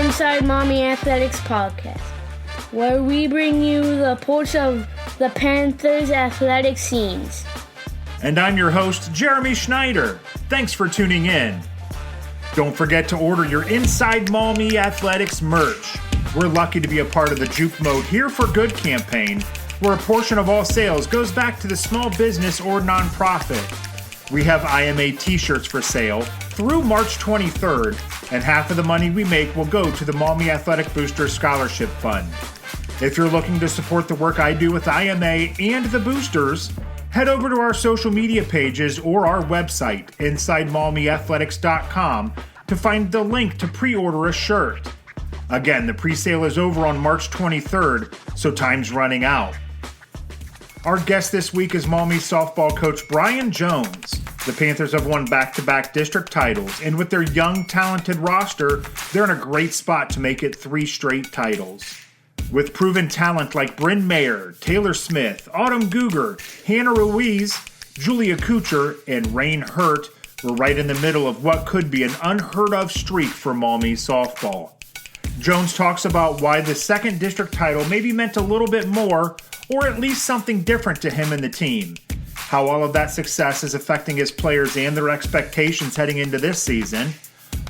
Inside Maumee Athletics podcast, where we bring you the pulse of the Panthers athletic scenes. And I'm your host, Jeremy Schneider. Thanks for tuning in. Don't forget to order your Inside Maumee Athletics merch. We're lucky to be a part of the Juke Mode Here for Good campaign, where a portion of all sales goes back to the small business or nonprofit. We have IMA t-shirts for sale through March 23rd, and half of the money we make will go to the Maumee Athletic Boosters Scholarship Fund. If you're looking to support the work I do with IMA and the Boosters, head over to our social media pages or our website, InsideMaumeeAthletics.com, to find the link to pre-order a shirt. Again, the pre-sale is over on March 23rd, so time's running out. Our guest this week is Maumee softball coach Brian Jones. The Panthers have won back-to-back district titles, and with their young, talented roster, they're in a great spot to make it 3 straight titles. With proven talent like Bryn Mayer, Taylor Smith, Autumn Guger, Hannah Ruiz, Julia Kuchar, and Rain Hurt, we're right in the middle of what could be an unheard-of streak for Maumee softball. Jones talks about why the second district title maybe meant a little bit more, or at least something different to him and the team. How all of that success is affecting his players and their expectations heading into this season.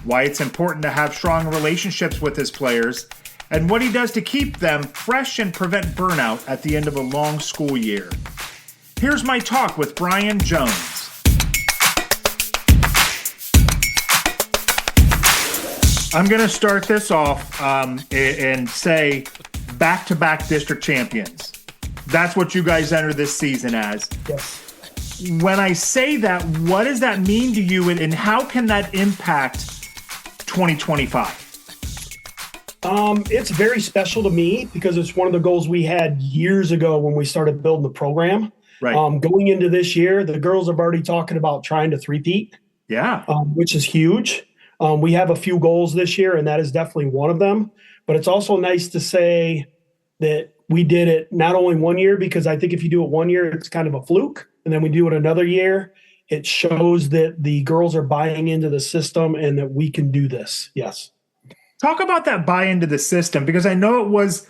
Why it's important to have strong relationships with his players. And what he does to keep them fresh and prevent burnout at the end of a long school year. Here's my talk with Brian Jones. I'm going to start this off and say back-to-back district champions. That's what you guys enter this season as. Yes. When I say that, what does that mean to you, and how can that impact 2025? It's very special to me because it's one of the goals we had years ago when we started building the program. Right. Going into this year, the girls are already talking about trying to three-peat. Yeah. Which is huge. We have a few goals this year, and that is definitely one of them. But it's also nice to say that we did it not only one year, because I think if you do it one year, it's kind of a fluke. And then we do it another year. It shows that the girls are buying into the system and that we can do this. Yes. Talk about that buy into the system, because I know it was,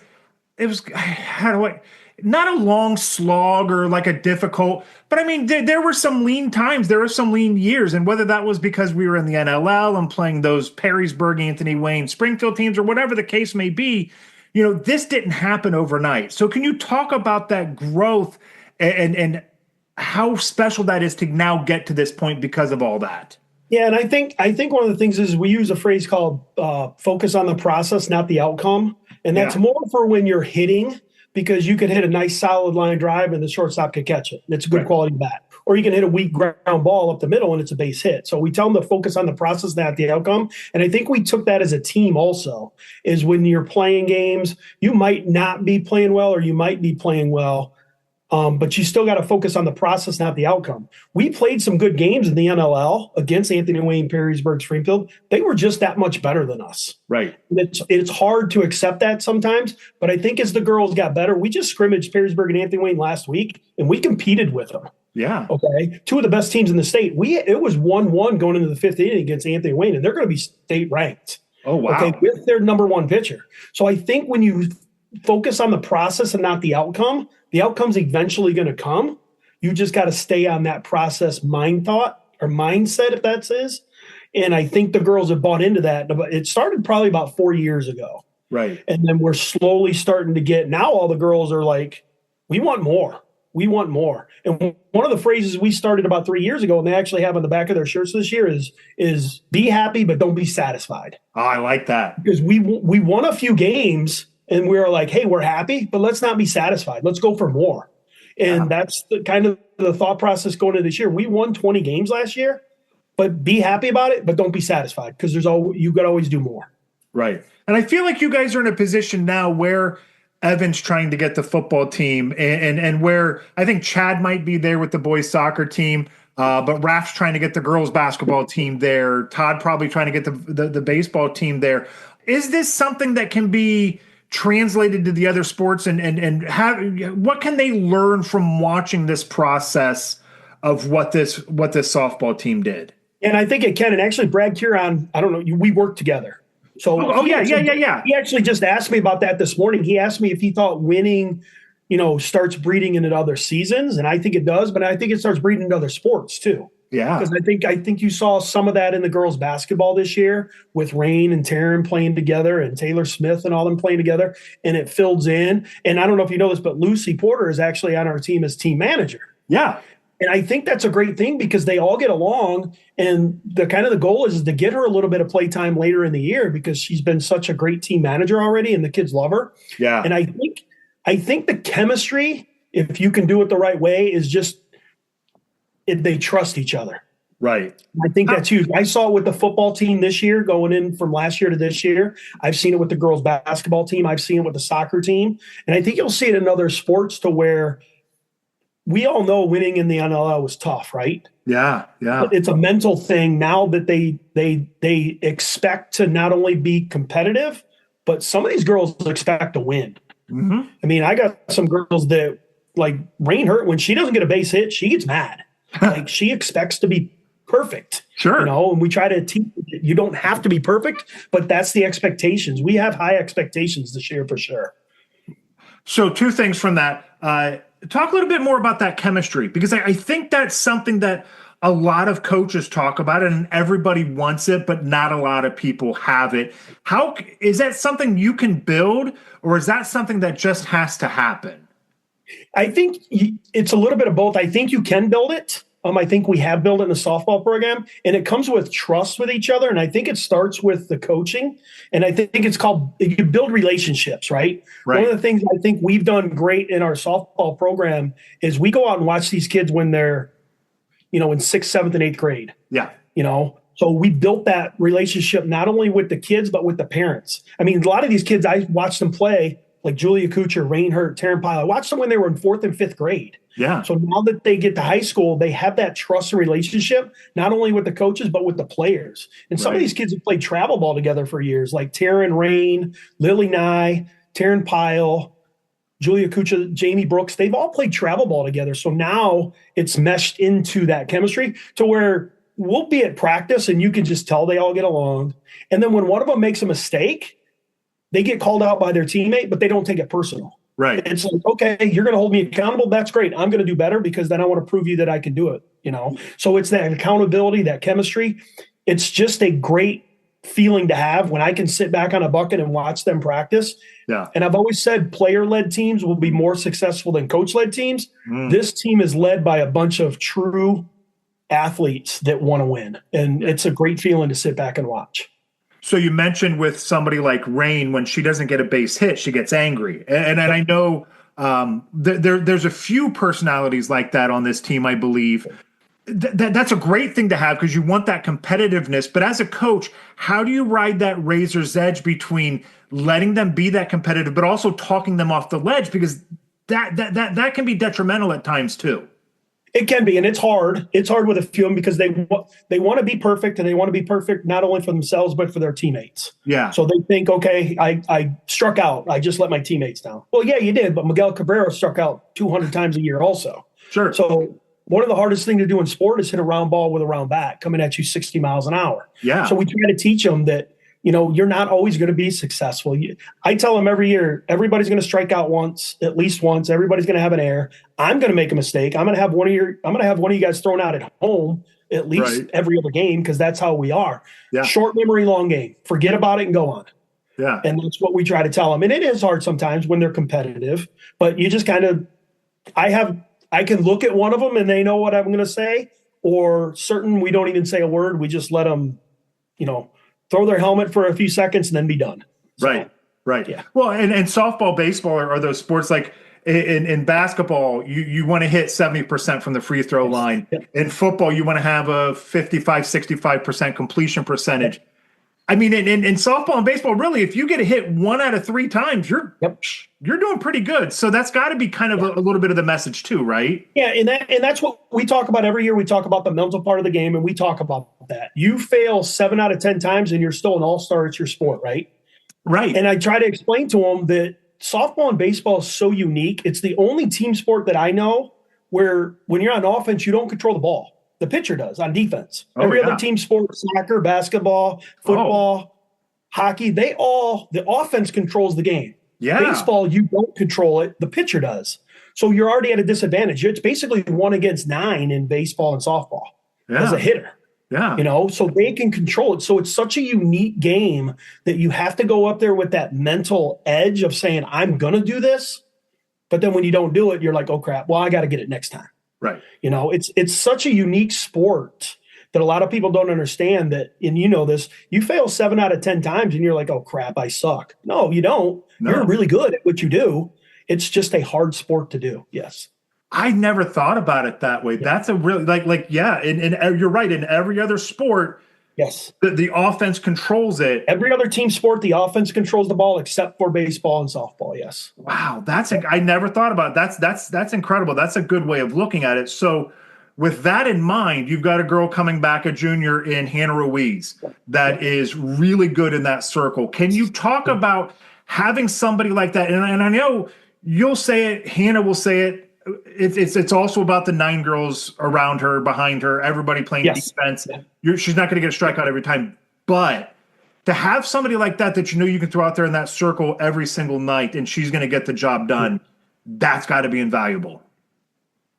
not a long slog or like a difficult, but I mean, there were some lean times, there were some lean years, and whether that was because we were in the NLL and playing those Perrysburg, Anthony Wayne, Springfield teams, or whatever the case may be, this didn't happen overnight. So can you talk about that growth and how special that is to now get to this point because of all that? Yeah, and I think one of the things is we use a phrase called focus on the process, not the outcome. And that's more for when you're hitting, because you could hit a nice solid line drive and the shortstop could catch it. It's a good quality bat. Or you can hit a weak ground ball up the middle and it's a base hit. So we tell them to focus on the process, not the outcome. And I think we took that as a team also, is when you're playing games, you might not be playing well or you might be playing well. But you still got to focus on the process, not the outcome. We played some good games in the NLL against Anthony Wayne, Perrysburg, Springfield. They were just that much better than us. Right. It's hard to accept that sometimes, but I think as the girls got better, we just scrimmaged Perrysburg and Anthony Wayne last week, and we competed with them. Yeah. Okay. 2 of the best teams in the state. It was 1-1 going into the 5th inning against Anthony Wayne, and they're going to be state ranked. Oh, wow. Okay, with their number 1 pitcher. So I think when you focus on the process and not the outcome's eventually going to come. You just got to stay on that process mindset, if that's is. And I think the girls have bought into that. It started probably about 4 years ago. Right. And then we're slowly starting to get, now all the girls are like, we want more. We want more. And one of the phrases we started about 3 years ago, and they actually have on the back of their shirts this year is be happy, but don't be satisfied. Oh, I like that. Because we won a few games, and we were like, hey, we're happy, but let's not be satisfied. Let's go for more. And that's the kind of the thought process going into this year. We won 20 games last year, but be happy about it, but don't be satisfied, because you got to always do more. Right. And I feel like you guys are in a position now where Evan's trying to get the football team and where I think Chad might be there with the boys soccer team. But Raf's trying to get the girls basketball team there. Todd probably trying to get the baseball team there. Is this something that can be translated to the other sports, and what can they learn from watching this process of what this softball team did? And I think it can. And actually, Brad Curon, I don't know, we work together. So yeah. He actually just asked me about that this morning. He asked me if he thought winning, starts breeding into other seasons, and I think it does, but I think it starts breeding into other sports too. Yeah. Because I think you saw some of that in the girls' basketball this year with Rain and Taryn playing together and Taylor Smith and all them playing together, and it fills in. And I don't know if you know this, but Lucy Porter is actually on our team as team manager. Yeah. And I think that's a great thing because they all get along, and the goal is to get her a little bit of play time later in the year because she's been such a great team manager already, and the kids love her. Yeah. And I think the chemistry, if you can do it the right way, is just they trust each other. Right. I think that's huge. I saw it with the football team this year, going in from last year to this year. I've seen it with the girls' basketball team. I've seen it with the soccer team, and I think you'll see it in other sports to where. We all know winning in the NLL was tough, right? Yeah. But it's a mental thing now that they expect to not only be competitive, but some of these girls expect to win. Mm-hmm. I mean, I got some girls that like Rain Hurt when she doesn't get a base hit, she gets mad. Like she expects to be perfect. Sure. And we try to teach you don't have to be perfect, but that's the expectations. We have high expectations this year for sure. So 2 things from that. Talk a little bit more about that chemistry, because I think that's something that a lot of coaches talk about and everybody wants it, but not a lot of people have it. How is that something you can build, or is that something that just has to happen? I think it's a little bit of both. I think you can build it. I think we have built it in the softball program, and it comes with trust with each other. And I think it starts with the coaching. And I think it's called you build relationships, right? One of the things I think we've done great in our softball program is we go out and watch these kids when they're, in 6th, 7th, and 8th grade. Yeah. So we built that relationship not only with the kids, but with the parents. I mean, a lot of these kids, I watched them play, like Julia Kuchar, Rain Hurt, Taryn Pyle. I watched them when they were in 4th and 5th grade. Yeah. So now that they get to high school, they have that trust and relationship, not only with the coaches, but with the players. And some of these kids have played travel ball together for years, like Taryn Rain, Lily Nye, Taryn Pyle, Julia Kucha, Jamie Brooks. They've all played travel ball together. So now it's meshed into that chemistry to where we'll be at practice and you can just tell they all get along. And then when one of them makes a mistake, they get called out by their teammate, but they don't take it personal. Right. It's like, okay, you're going to hold me accountable. That's great. I'm going to do better because then I want to prove you that I can do it. So it's that accountability, that chemistry. It's just a great feeling to have when I can sit back on a bucket and watch them practice. Yeah. And I've always said player-led teams will be more successful than coach-led teams. This team is led by a bunch of true athletes that want to win. And it's a great feeling to sit back and watch. So you mentioned with somebody like Rain, when she doesn't get a base hit, she gets angry. And I know there's a few personalities like that on this team, I believe. That's a great thing to have because you want that competitiveness. But as a coach, how do you ride that razor's edge between letting them be that competitive, but also talking them off the ledge? Because that can be detrimental at times too. It can be, and it's hard. It's hard with a few of them because they want to be perfect, and they want to be perfect not only for themselves but for their teammates. Yeah. So they think, okay, I struck out. I just let my teammates down. Well, yeah, you did, but Miguel Cabrera struck out 200 times a year also. Sure. So one of the hardest things to do in sport is hit a round ball with a round bat coming at you 60 miles an hour. Yeah. So we try to teach them that, you're not always going to be successful. I tell them every year, everybody's going to strike out once, at least once. Everybody's going to have an error. I'm going to make a mistake. I'm going to have one of you guys thrown out at home at least every other game because that's how we are. Yeah. Short memory, long game. Forget about it and go on. Yeah. And that's what we try to tell them. And it is hard sometimes when they're competitive, but you just kind of I can look at one of them and they know what I'm going to say, or certain we don't even say a word. We just let them, throw their helmet for a few seconds and then be done. So, right. Yeah. Well, and softball, baseball are those sports like in basketball, you want to hit 70% from the free throw line. Yep. In football, you want to have a 65% completion percentage. I mean, in softball and baseball, really, if you get a hit 1 out of 3 times, you're doing pretty good. So that's got to be kind of a little bit of the message too, right? Yeah, and that's what we talk about every year. We talk about the mental part of the game, and we talk about that. You fail 7 out of 10 times, and you're still an all-star at your sport, right? Right. And I try to explain to them that softball and baseball is so unique. It's the only team sport that I know where when you're on offense, you don't control the ball. The pitcher does on defense. Every other team sport, soccer, basketball, football, hockey, the offense controls the game. Yeah. Baseball, you don't control it. The pitcher does. So you're already at a disadvantage. It's basically 1 against 9 in baseball and softball as a hitter. Yeah. So they can control it. So it's such a unique game that you have to go up there with that mental edge of saying, I'm going to do this. But then when you don't do it, you're like, oh, crap. Well, I got to get it next time. Right. It's such a unique sport that a lot of people don't understand that. And you know this, you fail 7 out of 10 times and you're like, oh, crap, I suck. No, you don't. No. You're really good at what you do. It's just a hard sport to do. Yes. I never thought about it that way. Yeah. That's a really and you're right. In every other sport, yes, the offense controls it. Every other team sport, the offense controls the ball except for baseball and softball. Yes. Wow, I never thought about it. That's incredible. That's a good way of looking at it. So, with that in mind, you've got a girl coming back, a junior in Hannah Ruiz, that is really good in that circle. Can you talk about having somebody like that? And I know you'll say it, Hannah will say it. It's also about the 9 girls around her, behind her, everybody playing defense. She's not going to get a strikeout every time. But to have somebody like that you know you can throw out there in that circle every single night and she's going to get the job done, that's got to be invaluable.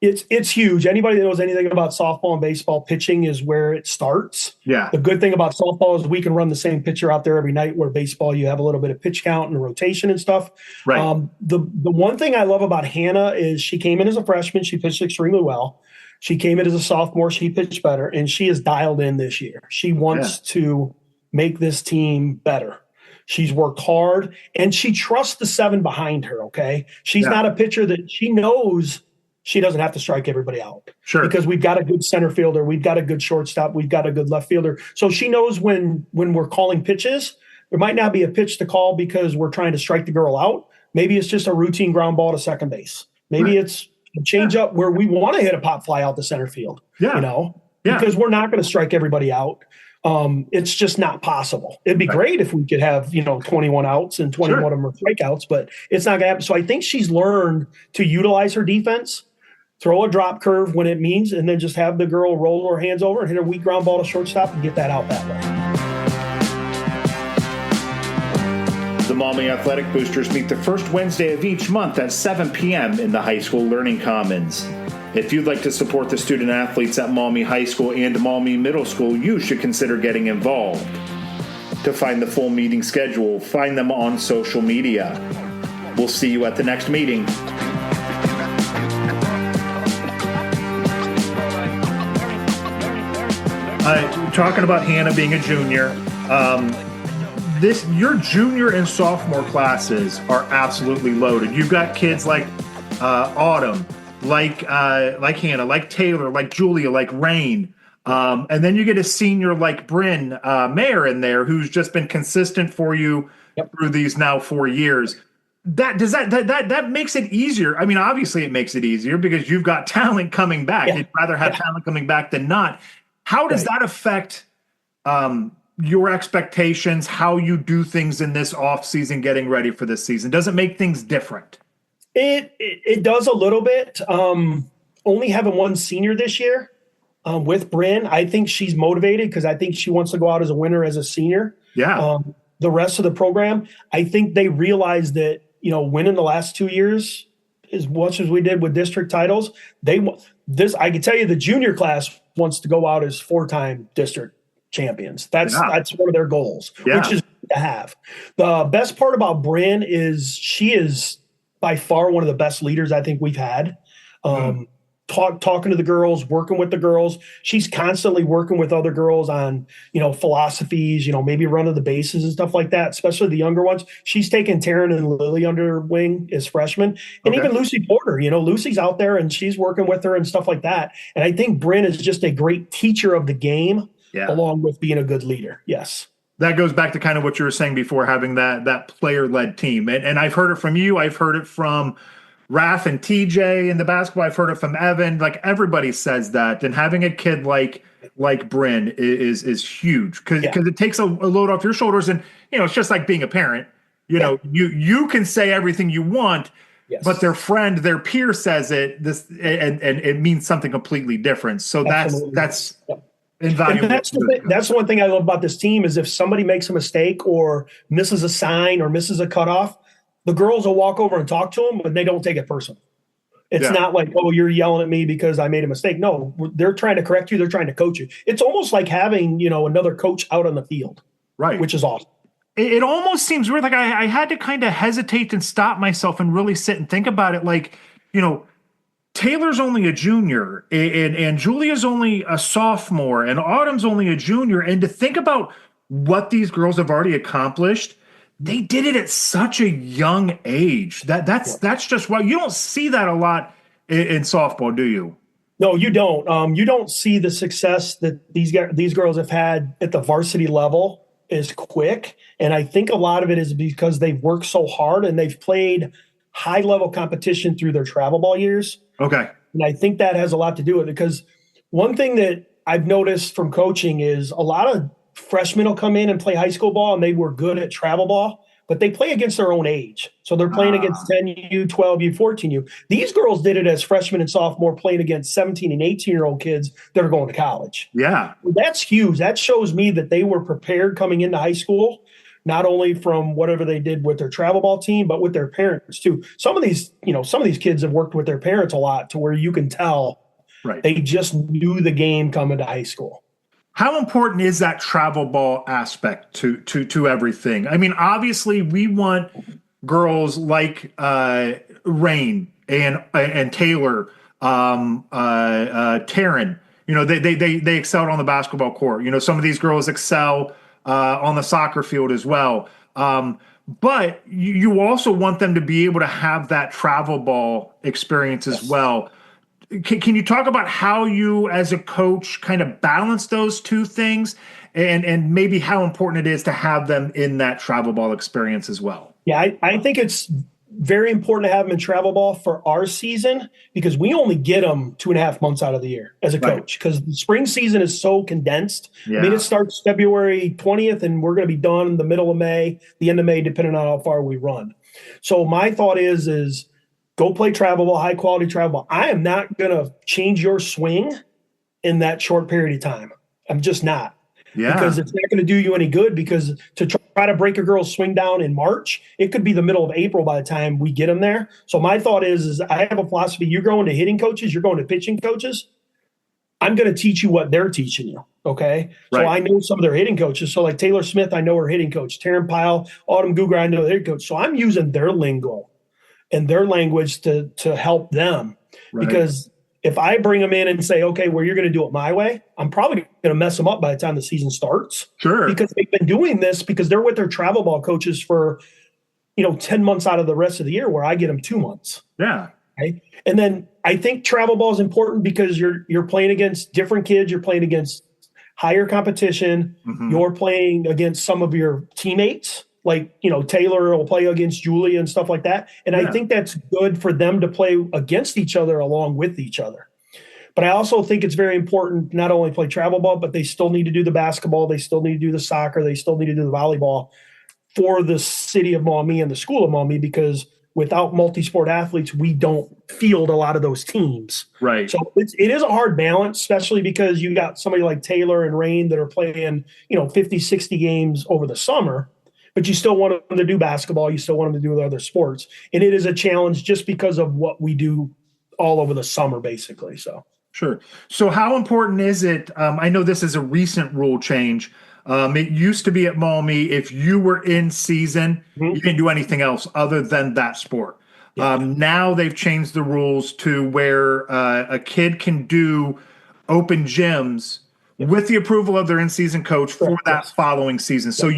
It's huge. Anybody that knows anything about softball and baseball, pitching is where it starts. Yeah. The good thing about softball is we can run the same pitcher out there every night, where baseball, you have a little bit of pitch count and rotation and stuff. Right. The one thing I love about Hannah is she came in as a freshman. She pitched extremely well. She came in as a sophomore. She pitched better, and she is dialed in this year. She wants to make this team better. She's worked hard, and she trusts the 7 behind her, okay? She's not a pitcher that she knows she doesn't have to strike everybody out. Sure. Because we've got a good center fielder. We've got a good shortstop. We've got a good left fielder. So she knows when we're calling pitches, there might not be a pitch to call because we're trying to strike the girl out. Maybe it's just a routine ground ball to second base. Maybe it's a change up where we want to hit a pop fly out to center field, because we're not going to strike everybody out. It's just not possible. It'd be great if we could have, 21 outs and 21 of them are strikeouts, but it's not going to happen. So I think she's learned to utilize her defense, throw a drop curve when it means, and then just have the girl roll her hands over and hit a weak ground ball to shortstop and get that out that way. The Maumee Athletic Boosters meet the first Wednesday of each month at 7 p.m. in the High School Learning Commons. If you'd like to support the student athletes at Maumee High School and Maumee Middle School, you should consider getting involved. To find the full meeting schedule, find them on social media. We'll see you at the next meeting. Talking about Hannah being a junior, your junior and sophomore classes are absolutely loaded. You've got kids like Autumn, like Hannah, like Taylor, like Julia, like Rain, and then you get a senior like Bryn Mayer in there, who's just been consistent for you through these now 4 years. That makes it easier. I mean, obviously it makes it easier because you've got talent coming back. You'd rather have talent coming back than not. How does that affect your expectations, how you do things in this off season, getting ready for this season? Does it make things different? It does a little bit. Only having one senior this year with Bryn, I think she's motivated because I think she wants to go out as a winner as a senior. Yeah. The rest of the program, I think they realize that, winning the last 2 years as much as we did with district titles, I can tell you the junior class wants to go out as 4-time district champions. That's one of their goals, which is to have. The best part about Bryn is she is by far one of the best leaders I think we've had. Talking to the girls, working with the girls. She's constantly working with other girls on, philosophies, maybe running the bases and stuff like that, especially the younger ones. She's taken Taryn and Lily under her wing as freshmen. And even Lucy Porter, Lucy's out there and she's working with her and stuff like that. And I think Bryn is just a great teacher of the game along with being a good leader. Yes. That goes back to kind of what you were saying before, having that player-led team. And I've heard it from you. I've heard it from Raph and TJ in the basketball. I've heard it from Evan. Like, everybody says that. And having a kid like Bryn is huge because it takes a load off your shoulders. And, it's just like being a parent. You can say everything you want, but their friend, their peer says it, and it means something completely different. So that's And Invaluable. that's one thing I love about this team is if somebody makes a mistake or misses a sign or misses a cutoff, the girls will walk over and talk to them, and they don't take it personal. It's not like, oh, you're yelling at me because I made a mistake. No, they're trying to correct you. They're trying to coach you. It's almost like having, another coach out on the field, Right. which is awesome. It almost seems weird. Like I had to kind of hesitate and stop myself and really sit and think about it. Like, Taylor's only a junior and Julia's only a sophomore and Autumn's only a junior. And to think about what these girls have already accomplished, they did it at such a young age. That's just why you don't see that a lot in softball, do you? No, you don't. You don't see the success that these girls have had at the varsity level is quick. And I think a lot of it is because they've worked so hard and they've played high level competition through their travel ball years. Okay. And I think that has a lot to do with it because one thing that I've noticed from coaching is a lot of freshmen will come in and play high school ball and they were good at travel ball, but they play against their own age. So they're playing against 10U, 12U, 14U. These girls did it as freshmen and sophomore playing against 17 and 18-year-old kids that are going to college. Yeah. That's huge. That shows me that they were prepared coming into high school, not only from whatever they did with their travel ball team, but with their parents too. Some of these kids have worked with their parents a lot to where you can tell they just knew the game coming to high school. How important is that travel ball aspect to everything? I mean, obviously, we want girls like Rain and Taylor, Taryn. They excelled on the basketball court. Some of these girls excel on the soccer field as well. But you also want them to be able to have that travel ball experience as well. Can you talk about how you, as a coach, kind of balance those two things and maybe how important it is to have them in that travel ball experience as well? Yeah, I think it's very important to have them in travel ball for our season because we only get them 2.5 months out of the year as a coach because the spring season is so condensed. Yeah. I mean, it starts February 20th and we're going to be done the middle of May, the end of May, depending on how far we run. So my thought is go play travel ball, high quality travel ball. I am not going to change your swing in that short period of time. I'm just not. Yeah. Because it's not going to do you any good because to try to break a girl's swing down in March, it could be the middle of April by the time we get them there. So my thought is I have a philosophy. You're going to hitting coaches. You're going to pitching coaches. I'm going to teach you what they're teaching you. Okay. Right. So I know some of their hitting coaches. So like Taylor Smith, I know her hitting coach. Taryn Pyle, Autumn Guger, I know their hitting coach. So I'm using their lingo and their language to help them because if I bring them in and say, okay, well, you're going to do it my way, I'm probably going to mess them up by the time the season starts. Sure. Because they've been doing this because they're with their travel ball coaches for, 10 months out of the rest of the year where I get them 2 months. Yeah. Okay. And then I think travel ball is important because you're playing against different kids. You're playing against higher competition. Mm-hmm. You're playing against some of your teammates. Like, Taylor will play against Julie and stuff like that. And I think that's good for them to play against each other along with each other. But I also think it's very important not only play travel ball, but they still need to do the basketball. They still need to do the soccer. They still need to do the volleyball for the city of Maumee and the school of Maumee because without multi-sport athletes, we don't field a lot of those teams. Right. So it is a hard balance, especially because you got somebody like Taylor and Rain that are playing, 50, 60 games over the summer. But you still want them to do basketball. You still want them to do other sports. And it is a challenge just because of what we do all over the summer, basically. So sure. So how important is it? I know this is a recent rule change. It used to be at Maumee, if you were in season, you didn't do anything else other than that sport. Yeah. Now they've changed the rules to where a kid can do open gyms with the approval of their in-season coach for that following season. So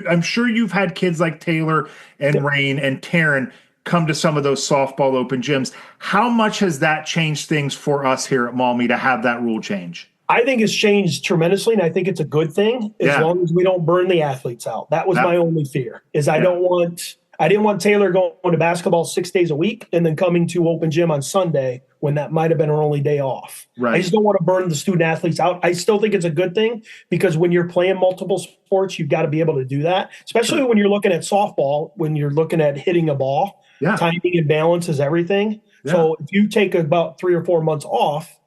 I'm sure you've had kids like Taylor and Rain and Taryn come to some of those softball open gyms. How much has that changed things for us here at Maumee to have that rule change? I think it's changed tremendously, and I think it's a good thing as long as we don't burn the athletes out. That was my only fear, is I didn't want Taylor going to basketball 6 days a week and then coming to open gym on Sunday when that might have been her only day off. Right. I just don't want to burn the student athletes out. I still think it's a good thing because when you're playing multiple sports, you've got to be able to do that, especially when you're looking at softball, when you're looking at hitting a ball. Timing and balance is everything. So if you take about 3 or 4 months off,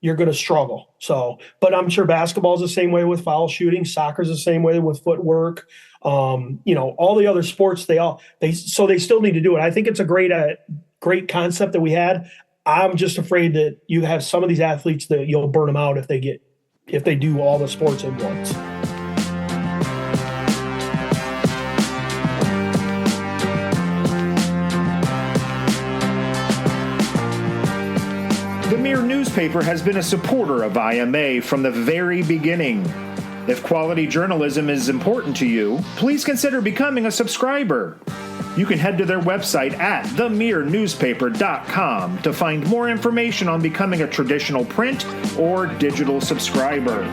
you're going to struggle. So, but I'm sure basketball is the same way with foul shooting. Soccer's the same way with footwork. All the other sports, they still need to do it. I think it's a great concept that we had. I'm just afraid that you have some of these athletes that you'll burn them out if they do all the sports at once. The Mirror newspaper has been a supporter of IMA from the very beginning. If quality journalism is important to you, please consider becoming a subscriber. You can head to their website at themirrornewspaper.com to find more information on becoming a traditional print or digital subscriber.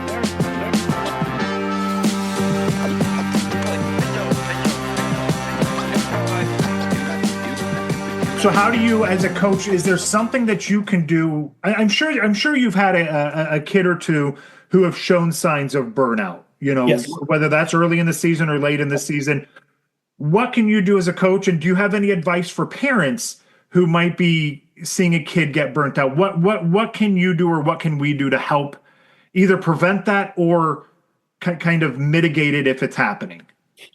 So how do you, as a coach, is there something that you can do? I'm sure you've had a kid or two who have shown signs of burnout, Yes. Whether that's early in the season or late in the season. What can you do as a coach? And do you have any advice for parents who might be seeing a kid get burnt out? What can you do, or what can we do to help either prevent that or kind of mitigate it if it's happening?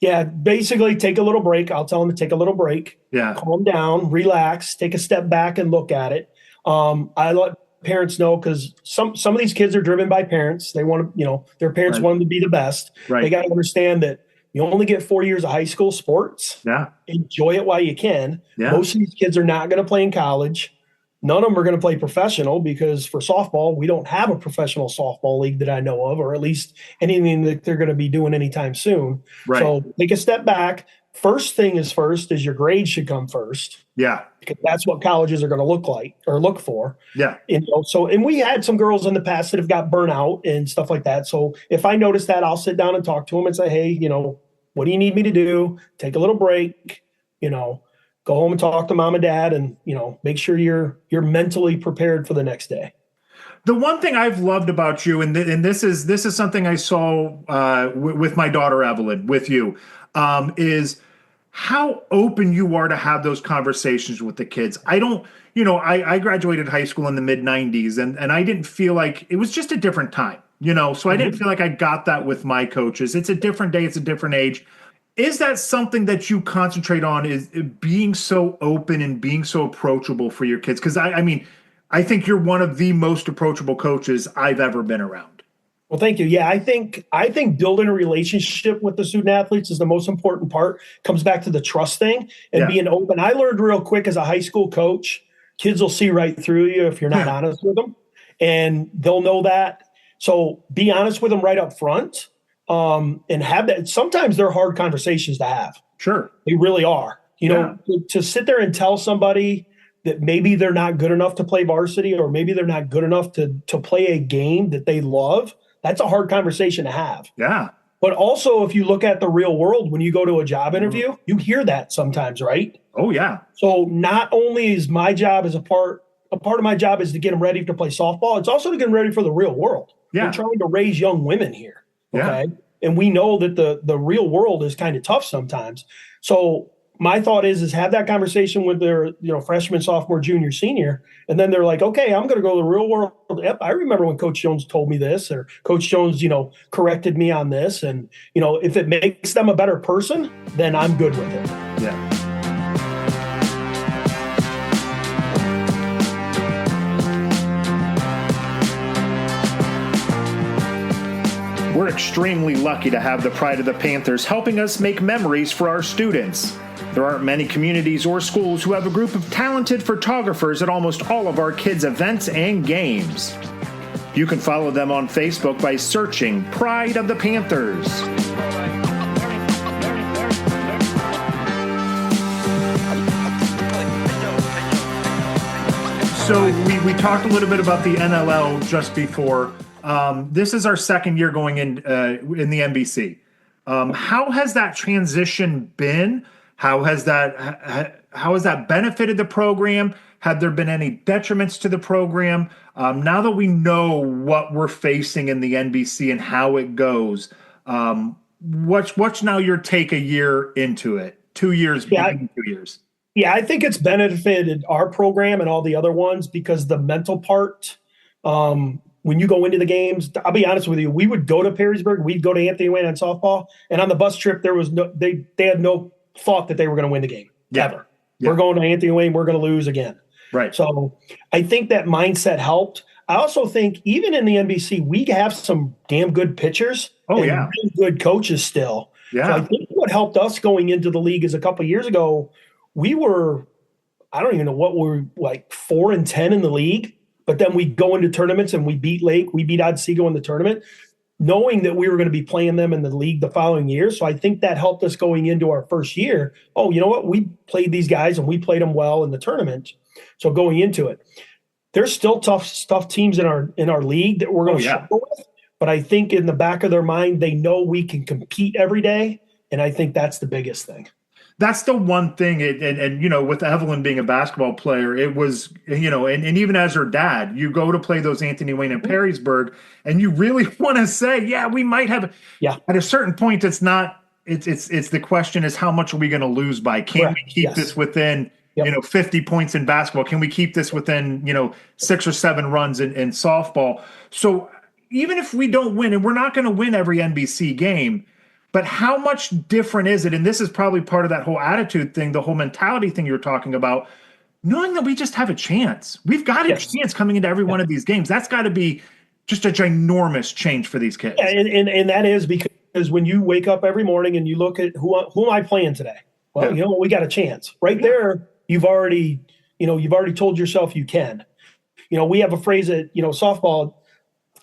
Yeah, basically take a little break. I'll tell them to take a little break. Yeah. Calm down, relax, take a step back and look at it. I let parents know, because some of these kids are driven by parents. They want to, their parents Right. want them to be the best. Right. They got to understand that you only get 4 years of high school sports. Yeah. Enjoy it while you can. Yeah. Most of these kids are not going to play in college. None of them are going to play professional, because for softball, we don't have a professional softball league that I know of, or at least anything that they're going to be doing anytime soon. Right. So take a step back. First thing is your grades should come first, Yeah. because that's what colleges are going to look like or look for. Yeah. And we had some girls in the past that have got burnt out and stuff like that. So if I notice that, I'll sit down and talk to them and say, hey, what do you need me to do? Take a little break, go home and talk to mom and dad, and, make sure you're mentally prepared for the next day. The one thing I've loved about you, and this is something I saw with my daughter Evelyn, with you, is how open you are to have those conversations with the kids. I don't, I graduated high school in the mid 90s, and I didn't feel like, it was just a different time, so I didn't feel like I got that with my coaches. It's a different day. It's a different age. Is that something that you concentrate on, is being so open and being so approachable for your kids? Because I think you're one of the most approachable coaches I've ever been around. Well, thank you. Yeah, I think building a relationship with the student athletes is the most important part. Comes back to the trust thing and being open. I learned real quick as a high school coach, kids will see right through you if you're not honest with them, and they'll know that. So be honest with them right up front, and have that. Sometimes they're hard conversations to have. Sure. They really are. To sit there and tell somebody that maybe they're not good enough to play varsity, or maybe they're not good enough to play a game that they love, that's a hard conversation to have. Yeah. But also, if you look at the real world, when you go to a job interview, you hear that sometimes, right? Oh, yeah. So not only is my job as a part of my job is to get them ready to play softball, it's also to get them ready for the real world. Yeah. We're trying to raise young women here. Okay. Yeah. And we know that the real world is kind of tough sometimes. So my thought is have that conversation with their, freshman, sophomore, junior, senior. And then they're like, okay, I'm going to go to the real world. Yep, I remember when Coach Jones told me this, or Coach Jones, corrected me on this. And, if it makes them a better person, then I'm good with it. Yeah. We're extremely lucky to have the Pride of the Panthers helping us make memories for our students. There aren't many communities or schools who have a group of talented photographers at almost all of our kids' events and games. You can follow them on Facebook by searching Pride of the Panthers. So we talked a little bit about the NLL just before. This is our second year going in the NBC. How has that transition been? How has that benefited the program? Have there been any detriments to the program? Now that we know what we're facing in the NBC and how it goes, what's now your take a year into it? 2 years, 2 years. Yeah, I think it's benefited our program and all the other ones because the mental part When you go into the games, I'll be honest with you, we would go to Perrysburg, we'd go to Anthony Wayne on softball, and on the bus trip, there was they had no thought that they were going to win the game ever. Yeah. We're going to Anthony Wayne, we're going to lose again. Right. So I think that mindset helped. I also think even in the NBC, we have some damn good pitchers. Oh, and yeah. really good coaches still. Yeah. So I think what helped us going into the league is a couple of years ago, we were, I don't even know what we were, like 4-10 in the league. But then we go into tournaments and we beat Lake, we beat Otsego in the tournament, knowing that we were going to be playing them in the league the following year. So I think that helped us going into our first year. Oh, you know what? We played these guys and we played them well in the tournament. So going into it, there's still tough teams in our league that we're going to struggle with. But I think in the back of their mind, they know we can compete every day. And I think that's the biggest thing. That's the one thing, and with Evelyn being a basketball player, it was, and even as her dad, you go to play those Anthony Wayne and Perrysburg, and you really want to say, yeah, we might have. Yeah. At a certain point, it's not. It's the question is how much are we going to lose by? Can we keep this within 50 points in basketball? Can we keep this within 6 or 7 runs in softball? So even if we don't win, and we're not going to win every NBC game. But how much different is it? And this is probably part of that whole attitude thing, the whole mentality thing you're talking about, knowing that we just have a chance. We've got a chance coming into every one of these games. That's got to be just a ginormous change for these kids. And that is because when you wake up every morning and you look at who am I playing today? Well, we got a chance. Right there, you've already told yourself you can. We have a phrase that, softball,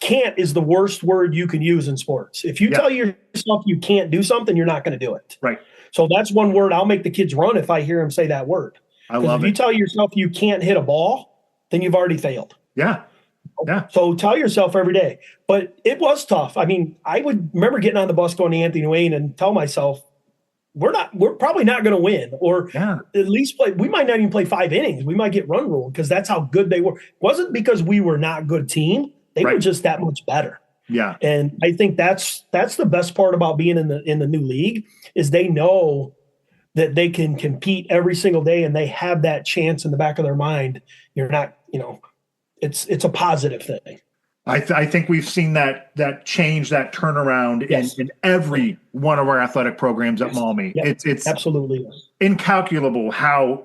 can't is the worst word you can use in sports. If you tell yourself you can't do something, you're not going to do it. Right. So that's one word I'll make the kids run if I hear them say that word. I love it. If you tell yourself you can't hit a ball, then you've already failed. Yeah. Yeah. So tell yourself every day. But it was tough. I mean, I would remember getting on the bus going to Anthony Wayne and tell myself, we're probably not going to win, or at least play. We might not even play 5 innings. We might get run ruled because that's how good they were. It wasn't because we were not a good team. They were just that much better. Yeah. And I think that's the best part about being in the new league is they know that they can compete every single day and they have that chance in the back of their mind. You're not, it's a positive thing. I think we've seen that change, that turnaround in every one of our athletic programs at Maumee. It's absolutely incalculable how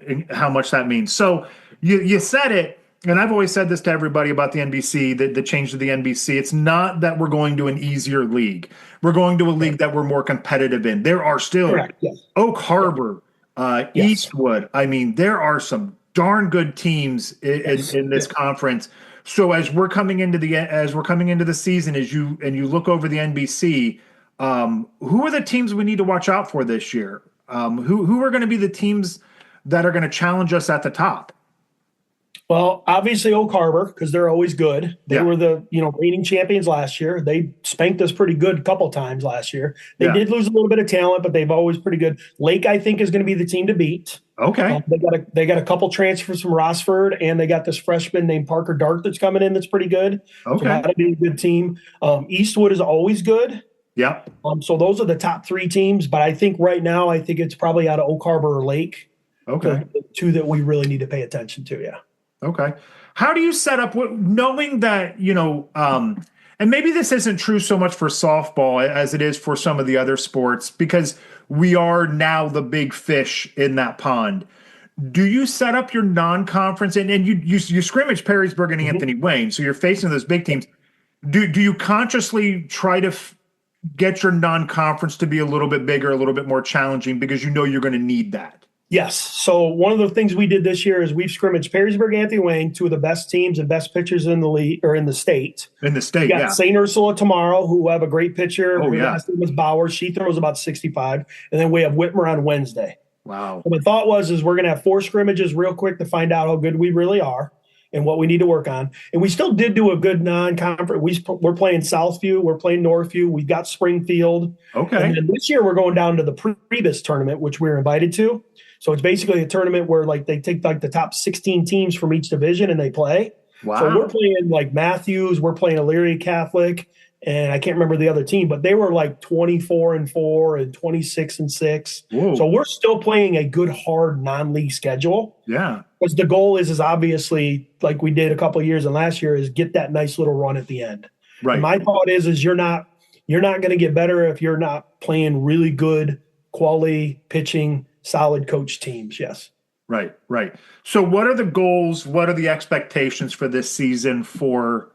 much that means. So you said it. And I've always said this to everybody about the NBC, the change to the NBC. It's not that we're going to an easier league. We're going to a league that we're more competitive in. There are still Oak Harbor, Eastwood. I mean, there are some darn good teams in this conference. So as we're coming into the season, as you look over the NBC, who are the teams we need to watch out for this year? Who are going to be the teams that are going to challenge us at the top? Well, obviously Oak Harbor, because they're always good. They were the reigning champions last year. They spanked us pretty good a couple times last year. They did lose a little bit of talent, but they've always pretty good. Lake, I think, is going to be the team to beat. Okay. They got a couple transfers from Rossford, and they got this freshman named Parker Dart that's coming in that's pretty good. Okay. So that'll be a good team. Eastwood is always good. Yep. So those are the top 3 teams, but I think right now it's probably out of Oak Harbor or Lake. Okay. The 2 that we really need to pay attention to. Yeah. Okay. How do you set up knowing that, and maybe this isn't true so much for softball as it is for some of the other sports, because we are now the big fish in that pond. Do you set up your non-conference and you scrimmage Perrysburg and Anthony Wayne, so you're facing those big teams. Do you consciously try to get your non-conference to be a little bit bigger, a little bit more challenging, because you're going to need that? Yes. So one of the things we did this year is we've scrimmaged Perrysburg, Anthony Wayne, 2 of the best teams and best pitchers in the league or in the state. In the state, we got St. Ursula tomorrow, who have a great pitcher. Oh, yeah. Last name was Bauer. She throws about 65. And then we have Whitmer on Wednesday. Wow. So the thought was we're going to have 4 scrimmages real quick to find out how good we really are and what we need to work on. And we still did do a good non-conference. We're playing Southview. We're playing Northview. We've got Springfield. Okay. And then this year we're going down to the Prebus tournament, which we're invited to. So it's basically a tournament where they take the top 16 teams from each division and they play. Wow. So we're playing like Matthews, we're playing Elyria Catholic, and I can't remember the other team, but they were like 24-4 and 26-6. Whoa. So we're still playing a good, hard non-league schedule. Yeah. Because the goal is obviously, like we did a couple of years and last year, is get that nice little run at the end. Right. And my thought is you're not going to get better if you're not playing really good, quality pitching, solid coach teams. Yes. Right. So what are the goals? What are the expectations for this season for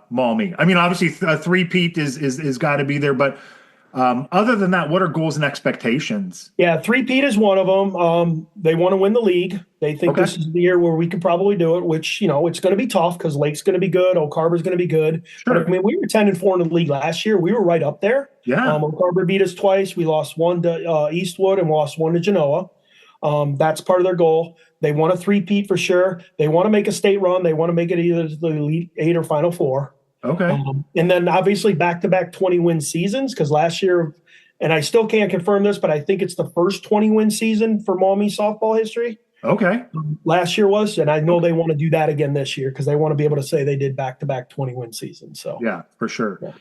Maumee? I mean, obviously a three-peat is got to be there, but other than that, what are goals and expectations? Yeah, three-peat is one of them. They want to win the league. They think this is the year where we could probably do it, which, it's going to be tough because Lake's going to be good. Oak Harbor's going to be good. Sure. But, I mean, we were 10-4 in the league last year. We were right up there. Yeah. Oak Harbor beat us twice. We lost one to Eastwood and lost one to Genoa. That's part of their goal. They want a three-peat for sure. They want to make a state run. They want to make it either to the Elite Eight or Final Four. Okay. And then obviously back-to-back 20-win seasons because last year, and I still can't confirm this, but I think it's the first 20-win season for Maumee softball history. Okay. Last year was, and I know they want to do that again this year because they want to be able to say they did back-to-back 20-win seasons. So yeah, for sure. Yeah.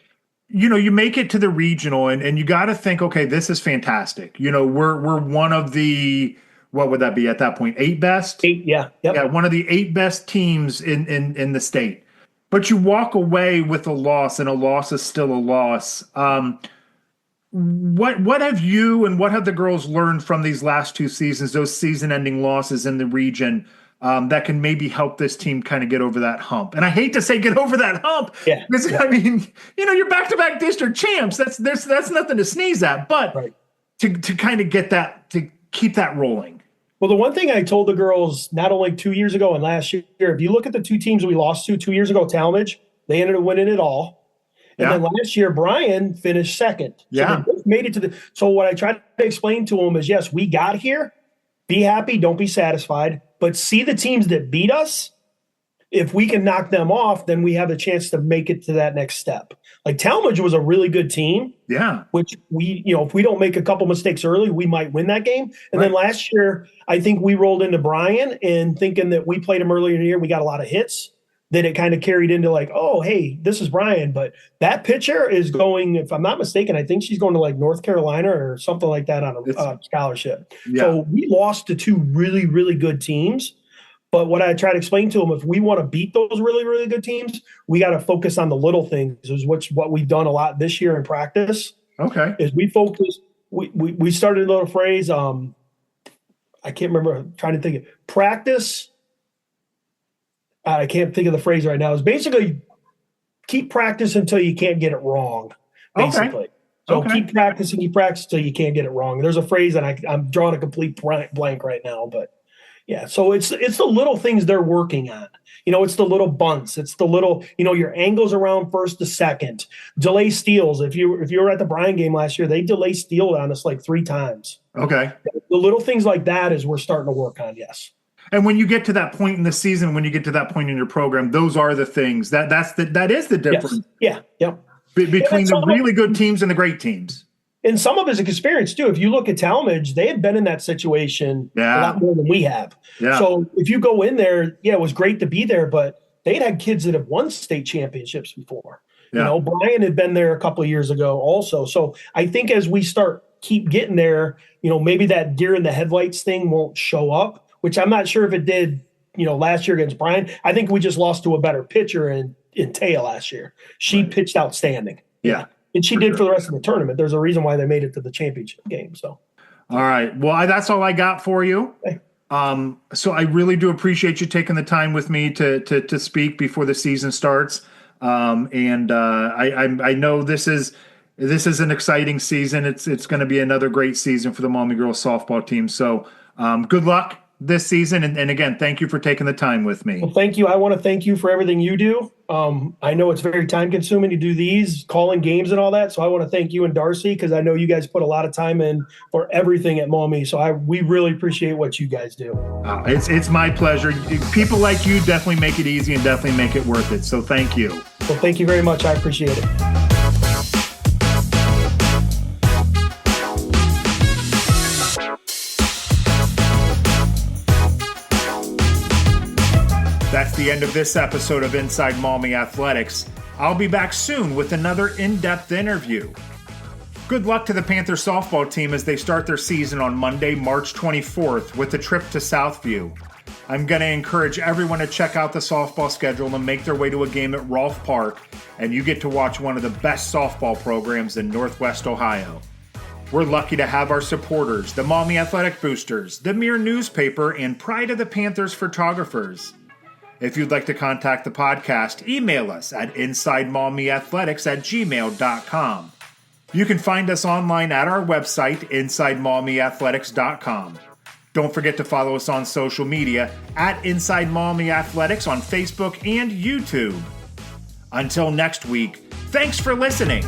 You make it to the regional and you got to think, okay, this is fantastic. We're one of the, what would that be at that point? 8 best? 8, yeah. Yep. Yeah, one of the 8 best teams in the state. But you walk away with a loss, and a loss is still a loss. What have you and what have the girls learned from these last 2 seasons, those season-ending losses in the region, that can maybe help this team kind of get over that hump? And I hate to say get over that hump, because I mean, you're back-to-back district champs. That's nothing to sneeze at. But to kind of get that, to keep that rolling. Well, the one thing I told the girls not only 2 years ago and last year, if you look at the 2 teams we lost to 2 years ago, Talmadge, they ended up winning it all. And then last year, Bryan finished second. So they both made it to the. So what I tried to explain to them is, yes, we got here. Be happy, don't be satisfied, but see the teams that beat us. If we can knock them off, then we have a chance to make it to that next step. Like Talmadge was a really good team. Yeah. Which we, if we don't make a couple mistakes early, we might win that game. And then last year, I think we rolled into Bryan and thinking that we played him earlier in the year, we got a lot of hits. Then it kind of carried into like, oh, hey, this is Bryan. But that pitcher is going, if I'm not mistaken, I think she's going to like North Carolina or something like that on a scholarship. Yeah. So we lost to 2 really, really good teams. But what I try to explain to them, if we want to beat those really, really good teams, we got to focus on the little things, is what we've done a lot this year in practice. Okay. Is we focus, we started a little phrase, I can't remember, I'm trying to think of practice. I can't think of the phrase right now. It's basically keep practice until you can't get it wrong, basically. Okay. So keep practicing until you can't get it wrong. There's a phrase, and I'm drawing a complete blank right now, but yeah. So it's the little things they're working on. It's the little bunts. It's the little, your angles around first to second. Delay steals. If you were at the Bryan game last year, they delay stealed on us like 3 times. Okay. The little things like that is we're starting to work on, yes. And when you get to that point in the season, when you get to that point in your program, those are the things that is the difference. Yes. Yeah. Yep. Between the really good teams and the great teams. And some of his experience too. If you look at Talmadge, they had been in that situation a lot more than we have. Yeah. So if you go in there, it was great to be there, but they'd had kids that have won state championships before. Yeah. Bryan had been there a couple of years ago also. So I think as we keep getting there, maybe that deer in the headlights thing won't show up, which I'm not sure if it did, last year against Bryan. I think we just lost to a better pitcher in Taya last year. She pitched outstanding. Yeah. And she did for the rest of the tournament. There's a reason why they made it to the championship game. So, all right. Well, that's all I got for you. Okay. So I really do appreciate you taking the time with me to speak before the season starts. And I know this is an exciting season. It's going to be another great season for the Maumee girls softball team. So good luck this season. And again, thank you for taking the time with me. Well, thank you. I want to thank you for everything you do. I know it's very time consuming to do these calling games and all that. So I want to thank you and Darcy, because I know you guys put a lot of time in for everything at Maumee. So we really appreciate what you guys do. It's my pleasure. People like you definitely make it easy and definitely make it worth it. So thank you. Well, thank you very much. I appreciate it. That's the end of this episode of Inside Maumee Athletics. I'll be back soon with another in-depth interview. Good luck to the Panthers softball team as they start their season on Monday, March 24th with a trip to Southview. I'm going to encourage everyone to check out the softball schedule and make their way to a game at Rolfe Park, and you get to watch one of the best softball programs in Northwest Ohio. We're lucky to have our supporters, the Maumee Athletic Boosters, the Mirror newspaper, and Pride of the Panthers photographers. If you'd like to contact the podcast, email us at insidemaumeeathletics@gmail.com. You can find us online at our website, insidemaumeeathletics.com. Don't forget to follow us on social media at Inside Maumee Athletics on Facebook and YouTube. Until next week, thanks for listening.